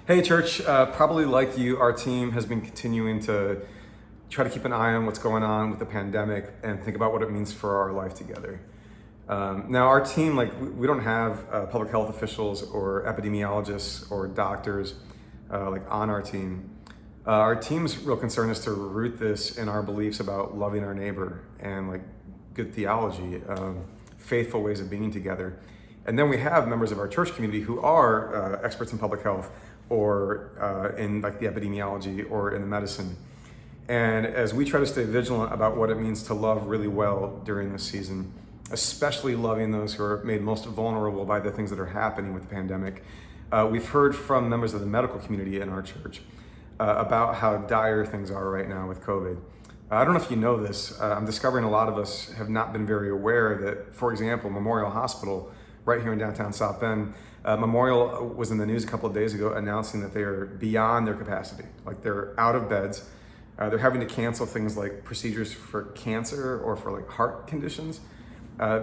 Hey, church. Probably like you, our team has been continuing to try to keep an eye on what's going on with the pandemic and think about what it means for our life together. Now, our team, we don't have public health officials or epidemiologists or doctors on our team. Our team's real concern is to root this in our beliefs about loving our neighbor and good theology, faithful ways of being together. And then we have members of our church community who are experts in public health or in the epidemiology or in the medicine. And as we try to stay vigilant about what it means to love really well during this season, especially loving those who are made most vulnerable by the things that are happening with the pandemic, we've heard from members of the medical community in our church about how dire things are right now with COVID. I don't know if you know this, I'm discovering a lot of us have not been very aware that, for example, Memorial Hospital right here in downtown South Bend, Memorial was in the news a couple of days ago announcing that they are beyond their capacity. They're out of beds. They're having to cancel things like procedures for cancer or for heart conditions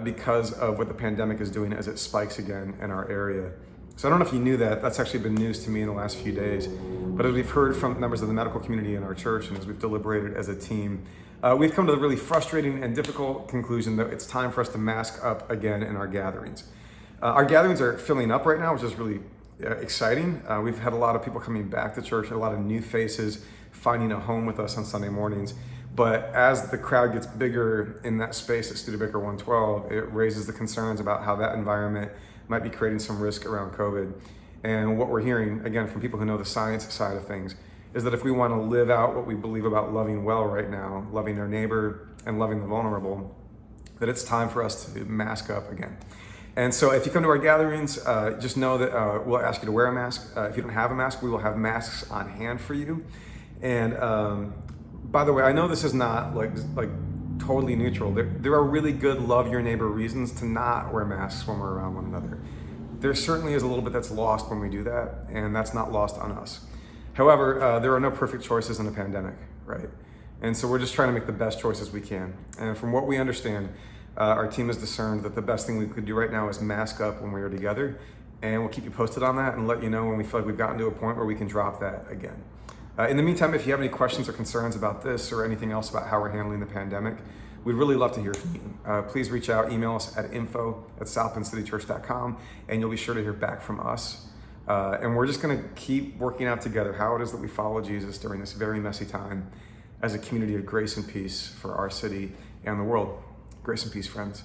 because of what the pandemic is doing as it spikes again in our area. So I don't know if you knew that. That's actually been news to me in the last few days. But as we've heard from members of the medical community in our church and as we've deliberated as a team, we've come to the really frustrating and difficult conclusion that it's time for us to mask up again in our gatherings. Our gatherings are filling up right now, which is really exciting. We've had a lot of people coming back to church, a lot of new faces finding a home with us on Sunday mornings. But as the crowd gets bigger in that space at Studebaker 112, it raises the concerns about how that environment might be creating some risk around COVID. And what we're hearing, again, from people who know the science side of things, is that if we want to live out what we believe about loving well right now, loving our neighbor and loving the vulnerable, that it's time for us to mask up again. And so if you come to our gatherings, just know that we'll ask you to wear a mask. If you don't have a mask, we will have masks on hand for you. And by the way, I know this is not totally neutral. There are really good love your neighbor reasons to not wear masks when we're around one another. There certainly is a little bit that's lost when we do that, and that's not lost on us. However, there are no perfect choices in a pandemic, right? And so we're just trying to make the best choices we can. And from what we understand, our team has discerned that the best thing we could do right now is mask up when we are together, and we'll keep you posted on that and let you know when we feel like we've gotten to a point where we can drop that again. In the meantime, if you have any questions or concerns about this or anything else about how we're handling the pandemic, we'd really love to hear from you. Please reach out, email us at info@southbendcitychurch.com, and you'll be sure to hear back from us. And we're just gonna keep working out together how it is that we follow Jesus during this very messy time as a community of grace and peace for our city and the world. Grace and peace, friends.